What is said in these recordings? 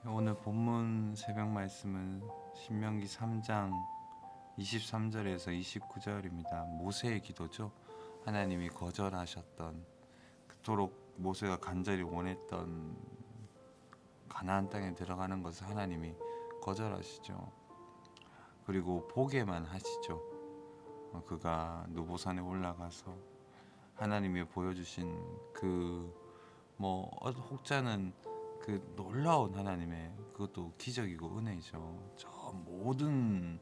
오늘 본문 새벽 말씀은 신명기 3장 23절에서 29절입니다. 모세의 기도죠. 하나님이 거절하셨던, 그토록 모세가 간절히 원했던 가나안 땅에 들어가는 것을 하나님이 거절하시죠. 그리고 보게만 하시죠. 그가 느보산에 올라가서 하나님이 보여주신 혹자는 그 놀라운 하나님의, 그것도 기적이고 은혜죠. 저 모든,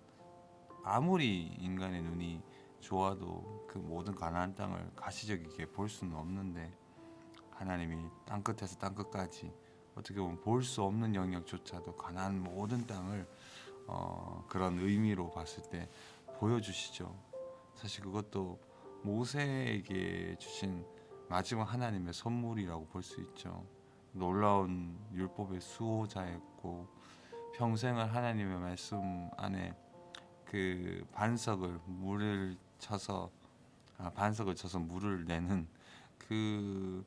아무리 인간의 눈이 좋아도 그 모든 가나안 땅을 가시적이게 볼 수는 없는데, 하나님이 땅 끝에서 땅 끝까지 어떻게 보면 볼 수 없는 영역조차도 가나안 모든 땅을 그런 의미로 봤을 때 보여주시죠. 사실 그것도 모세에게 주신 마지막 하나님의 선물이라고 볼 수 있죠. 놀라운 율법의 수호자였고, 평생을 하나님의 말씀 안에 그 반석을 쳐서 물을 내는 그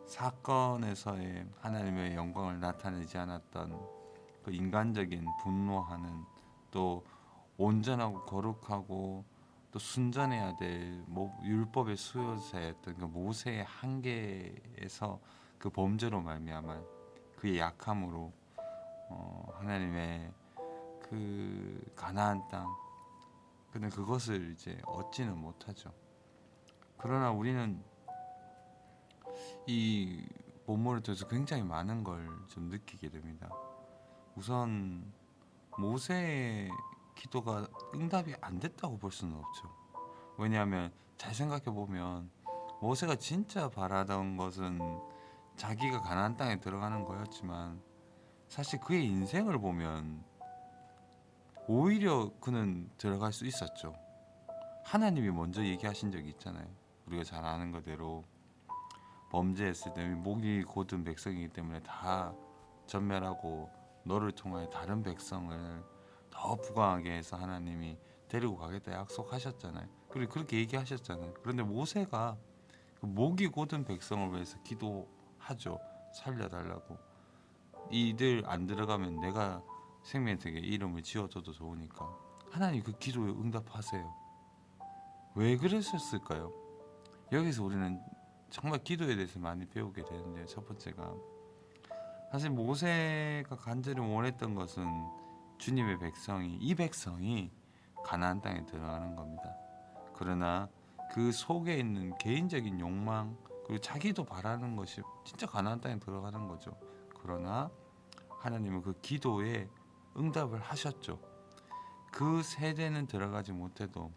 사건에서의 하나님의 영광을 나타내지 않았던 그 인간적인 분노하는, 또 온전하고 거룩하고 또 순전해야 될 율법의 수요자였던 그 모세의 한계에서 그 범죄로 말미암아 그의 약함으로 하나님의 그 가나안 땅, 근데 그것을 이제 얻지는 못하죠. 그러나 우리는 이 본문을 통해서 굉장히 많은 걸 좀 느끼게 됩니다. 우선 모세의 기도가 응답이 안 됐다고 볼 수는 없죠. 왜냐하면 잘 생각해 보면 모세가 진짜 바라던 것은 자기가 가나안 땅에 들어가는 거였지만, 사실 그의 인생을 보면 오히려 그는 들어갈 수 있었죠. 하나님이 먼저 얘기하신 적이 있잖아요. 우리가 잘 아는 거대로 범죄했을 때 목이 곧은 백성이기 때문에 다 전멸하고 너를 통하여 다른 백성을 더 부강하게 해서 하나님이 데리고 가겠다 약속하셨잖아요. 그리고 그렇게 얘기하셨잖아요. 그런데 모세가 그 목이 곧은 백성을 위해서 기도하죠. 살려달라고. 이들 안 들어가면 내가 생명책에 이름을 지어줘도 좋으니까 하나님 그 기도에 응답하세요. 왜 그랬었을까요? 여기서 우리는 정말 기도에 대해서 많이 배우게 되는데, 첫 번째가 사실 모세가 간절히 원했던 것은 이 백성이 가나안 땅에 들어가는 겁니다. 그러나 그 속에 있는 개인적인 욕망, 그리고 자기도 바라는 것이 진짜 가나안 땅에 들어가는 거죠. 그러나 하나님은 그 기도에 응답을 하셨죠. 그 세대는 들어가지 못해도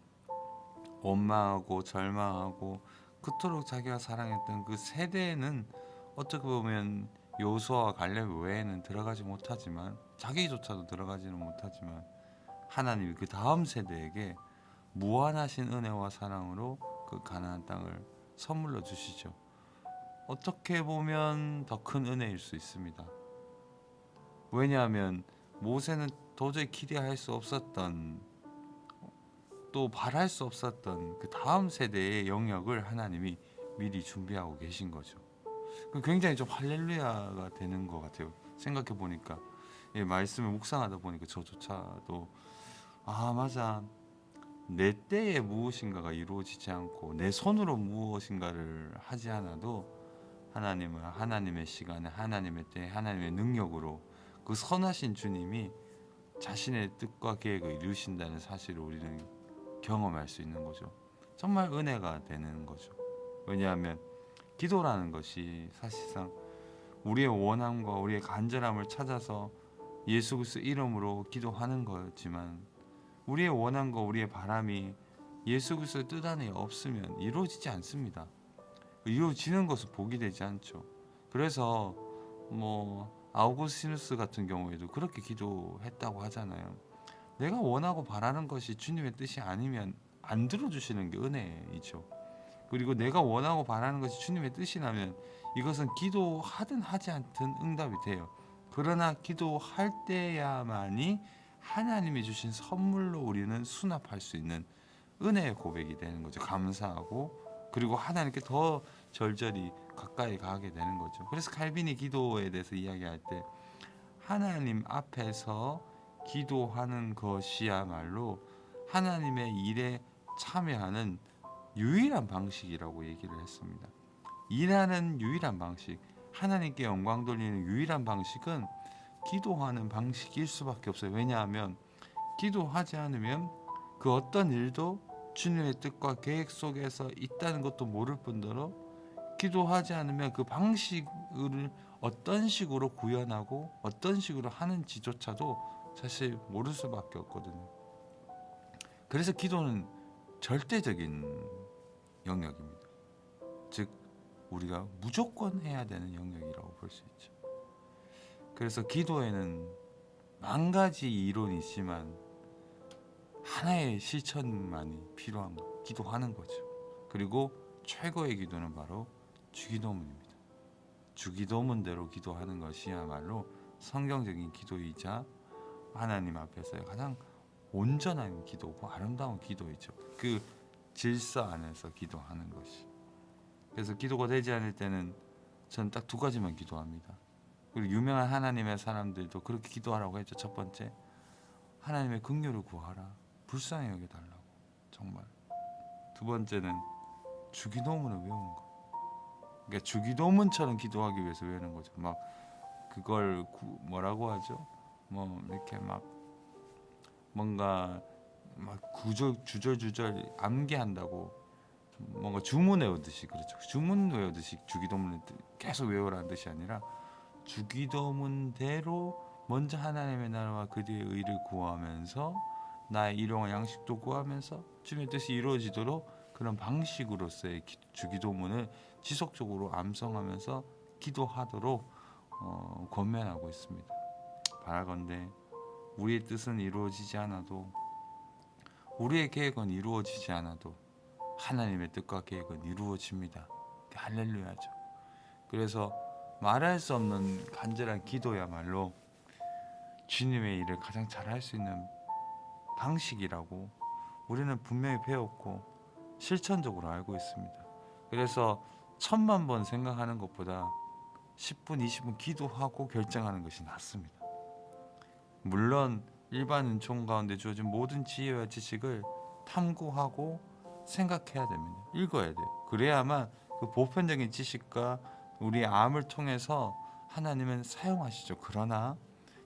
원망하고 절망하고 그토록 자기가 사랑했던 그 세대는 어떻게 보면 요수아와 갈렙 외에는 들어가지 못하지만, 자기조차도 들어가지는 못하지만, 하나님이 그 다음 세대에게 무한하신 은혜와 사랑으로 그 가나안 땅을 선물로 주시죠. 어떻게 보면 더 큰 은혜일 수 있습니다. 왜냐하면 모세는 도저히 기대할 수 없었던, 또 바랄 수 없었던 그 다음 세대의 영역을 하나님이 미리 준비하고 계신 거죠. 굉장히 좀 할렐루야가 되는 것 같아요. 생각해 보니까, 말씀을 묵상하다 보니까 저조차도 맞아, 내 때에 무엇인가가 이루어지지 않고 내 손으로 무엇인가를 하지 않아도 하나님은 하나님의 시간에, 하나님의 때에, 하나님의 능력으로 그 선하신 주님이 자신의 뜻과 계획을 이루신다는 사실을 우리는 경험할 수 있는 거죠. 정말 은혜가 되는 거죠. 왜냐하면 기도라는 것이 사실상 우리의 원함과 우리의 간절함을 찾아서 예수 그리스도 이름으로 기도하는 거였지만, 우리의 원함과 우리의 바람이 예수 그리스도의 뜻 안에 없으면 이루어지지 않습니다. 이루어지는 것은 복이 되지 않죠. 그래서 아우구스티누스 같은 경우에도 그렇게 기도했다고 하잖아요. 내가 원하고 바라는 것이 주님의 뜻이 아니면 안 들어주시는 게 은혜이죠. 그리고 내가 원하고 바라는 것이 주님의 뜻이라면 이것은 기도하든 하지 않든 응답이 돼요. 그러나 기도할 때야만이 하나님이 주신 선물로 우리는 수납할 수 있는 은혜의 고백이 되는 거죠. 감사하고, 그리고 하나님께 더 절절히 가까이 가게 되는 거죠. 그래서 칼빈이 기도에 대해서 이야기할 때 하나님 앞에서 기도하는 것이야말로 하나님의 일에 참여하는 유일한 방식이라고 얘기를 했습니다. 일하는 유일한 방식, 하나님께 영광 돌리는 유일한 방식은 기도하는 방식일 수밖에 없어요. 왜냐하면 기도하지 않으면 그 어떤 일도 주님의 뜻과 계획 속에서 있다는 것도 모를 뿐더러 기도하지 않으면 그 방식을 어떤 식으로 구현하고 어떤 식으로 하는지조차도 사실 모를 수밖에 없거든요. 그래서 기도는 절대적인 영역입니다. 즉 우리가 무조건 해야 되는 영역이라고 볼 수 있죠. 그래서 기도에는 만 가지 이론이 있지만 하나의 실천만이 필요한 거, 기도하는 거죠. 그리고 최고의 기도는 바로 주기도문입니다. 주기도문대로 기도하는 것이야말로 성경적인 기도이자 하나님 앞에서의 가장 온전한 기도고 아름다운 기도이죠. 그 질서 안에서 기도하는 것이. 그래서 기도가 되지 않을 때는 저는 딱 두 가지만 기도합니다. 그리고 유명한 하나님의 사람들도 그렇게 기도하라고 했죠. 첫 번째, 하나님의 긍휼을 구하라. 불쌍히 여겨달라고. 정말. 두 번째는 주기도문을 외우는 거. 그러니까 주기도문처럼 기도하기 위해서 외우는 거죠. 막 그걸 뭐라고 하죠? 뭐 이렇게 막 뭔가 막 주절주절 암기한다고 뭔가 주문 외우듯이, 그렇죠. 주문 외우듯이 주기도문을 계속 외우라는 뜻이 아니라 주기도문대로 먼저 하나님의 나라와 그리의 의를 구하면서 나의 일용할 양식도 구하면서 주님의 뜻이 이루어지도록 그런 방식으로서의 주기도문을 지속적으로 암송하면서 기도하도록 권면하고 있습니다. 바라건대 우리의 뜻은 이루어지지 않아도, 우리의 계획은 이루어지지 않아도 하나님의 뜻과 계획은 이루어집니다. 할렐루야죠. 그래서 말할 수 없는 간절한 기도야말로 주님의 일을 가장 잘할 수 있는 방식이라고 우리는 분명히 배웠고 실천적으로 알고 있습니다. 그래서 1000만 번 생각하는 것보다 10분, 20분 기도하고 결정하는 것이 낫습니다. 물론 일반 은총 가운데 주어진 모든 지혜와 지식을 탐구하고 생각해야 됩니다. 읽어야 돼요. 그래야만 그 보편적인 지식과 우리의 암을 통해서 하나님은 사용하시죠. 그러나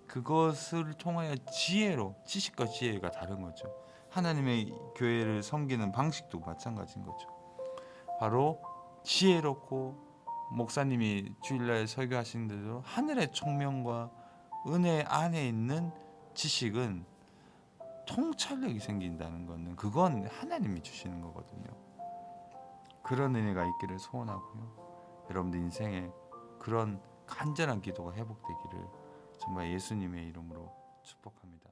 그것을 통하여 지혜로, 지식과 지혜가 다른 거죠. 하나님의 교회를 섬기는 방식도 마찬가지인 거죠. 바로 지혜롭고, 목사님이 주일날 설교하시는 대로 하늘의 총명과 은혜 안에 있는 지식은 통찰력이 생긴다는 것은 그건 하나님이 주시는 거거든요. 그런 은혜가 있기를 소원하고요. 여러분들 인생에 그런 간절한 기도가 회복되기를 정말 예수님의 이름으로 축복합니다.